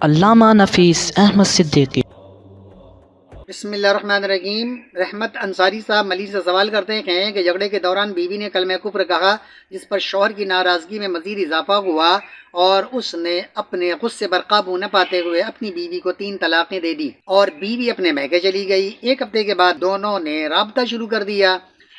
علامہ نفیس احمد صدیقی۔ بسم اللہ الرحمن الرحیم۔ رحمت انصاری صاحب ملی سے سوال کرتے ہیں کہ جھگڑے کے دوران بیوی نے کلمہ کفر کہا، جس پر شوہر کی ناراضگی میں مزید اضافہ ہوا اور اس نے اپنے غصے پر قابو نہ پاتے ہوئے اپنی بیوی کو 3 طلاقیں دے دی اور بیوی اپنے میکے چلی گئی۔ 1 ہفتے کے بعد دونوں نے رابطہ شروع کر دیا۔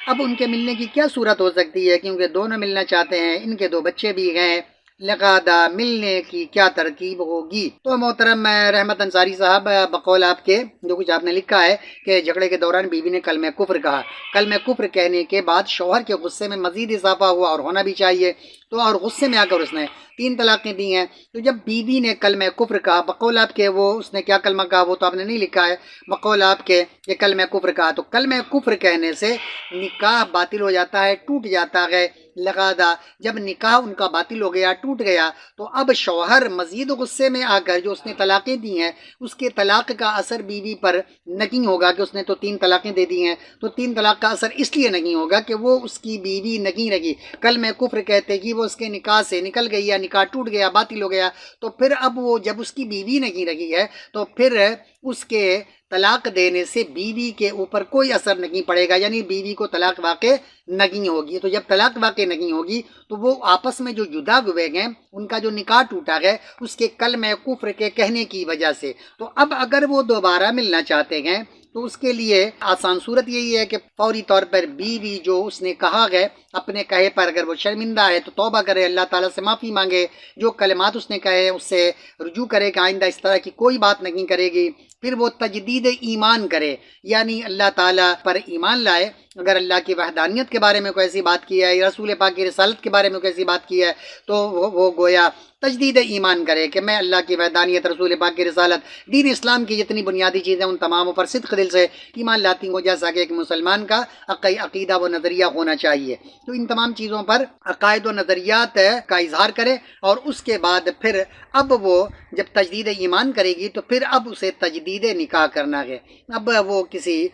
اب ان کے ملنے کی کیا صورت ہو سکتی ہے؟ کیونکہ دونوں ملنا چاہتے ہیں، ان کے 2 بچے بھی ہیں، لہذا ملنے کی کیا ترکیب ہوگی؟ تو محترم رحمت انصاری صاحب، بقول آپ کے جو کچھ آپ نے لکھا ہے کہ جھگڑے کے دوران بیوی نے کلمہ کفر کہا، کلمہ کفر کہنے کے بعد شوہر کے غصے میں مزید اضافہ ہوا اور ہونا بھی چاہیے، تو اور غصے میں آ کر اس نے 3 طلاقیں دی ہیں۔ تو جب بیوی نے کلمہ کفر کہا، بقول آپ کے وہ اس نے کیا کلمہ کہا وہ تو آپ نے نہیں لکھا ہے، بقول آپ کے یہ کلمہ کفر کہا، تو کلمہ کفر کہنے سے نکاح باطل ہو جاتا ہے، ٹوٹ جاتا ہے۔ لہذا جب نکاح ان کا باطل ہو گیا، ٹوٹ گیا، تو اب شوہر مزید غصے میں آ کر جو اس نے طلاقیں دی ہیں اس کے طلاق کا اثر بیوی پر نہیں ہوگا کہ اس نے تو 3 طلاقیں دے دی ہیں، تو 3 طلاق کا اثر اس لیے نہیں ہوگا کہ وہ اس کی بیوی نہیں رہی۔ کلمہ کفر کہتے کہ وہ اس کے نکاح سے نکل گئی یا نکاح ٹوٹ گیا، باطل ہو گیا، تو پھر اب وہ جب اس کی بیوی نہیں رہی ہے تو پھر اس کے طلاق دینے سے بیوی کے اوپر کوئی اثر نہیں پڑے گا، یعنی بیوی کو طلاق واقع نہیں ہوگی۔ تو جب طلاق واقع نہیں ہوگی تو وہ آپس میں جو جدا ہوئے ہیں، ان کا جو نکاح ٹوٹا ہے اس کے کلمہ کفر کے کہنے کی وجہ سے، تو اب اگر وہ دوبارہ ملنا چاہتے ہیں تو اس کے لیے آسان صورت یہی ہے کہ فوری طور پر بیوی جو اس نے کہا ہے اپنے کہے پر اگر وہ شرمندہ ہے تو توبہ کرے، اللہ تعالیٰ سے معافی مانگے، جو کلمات اس نے کہے اس سے رجوع کرے کہ آئندہ اس طرح کی کوئی بات نہیں کرے گی، پھر وہ تجدید ایمان کرے، یعنی اللہ تعالیٰ پر ایمان لائے۔ اگر اللہ کی وحدانیت کے بارے میں کوئی ایسی بات کی ہے یا رسول پاک کی رسالت کے بارے میں کوئی ایسی بات کی ہے تو وہ گویا تجدید ایمان کرے کہ میں اللہ کی وحدانیت، رسول پاک کی رسالت، دین اسلام کی جتنی بنیادی چیزیں ان تماموں پر صدق دل سے ایمان لاتی ہوں، جیسا کہ ایک مسلمان کا عقیدہ و نظریہ ہونا چاہیے۔ تو ان تمام چیزوں پر عقائد و نظریات کا اظہار کرے اور اس کے بعد پھر اب وہ جب تجدید ایمان کرے گی تو پھر اب اسے تجدید نکاح کرنا ہے۔ اب وہ کسی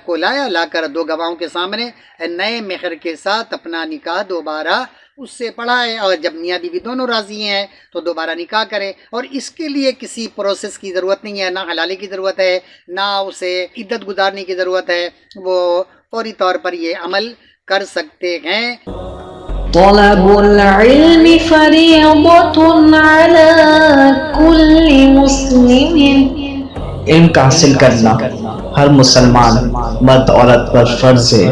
کو لا کر 2 گواہوں کے سامنے نئے مہر کے ساتھ اپنا نکاح دوبارہ اس سے پڑھائے، اور جب میاں بیوی دونوں راضی ہیں تو دوبارہ نکاح کریں، اور اس کے لیے کسی پروسیس کی ضرورت نہیں ہے، نہ حلالے کی ضرورت ہے، نہ اسے عدت گزارنے کی ضرورت ہے، وہ فوری طور پر یہ عمل کر سکتے ہیں۔ طلب العلم فریضۃ علی کل مسلم، علم کا حاصل کرنا ہر مسلمان مرد عورت پر فرض ہے۔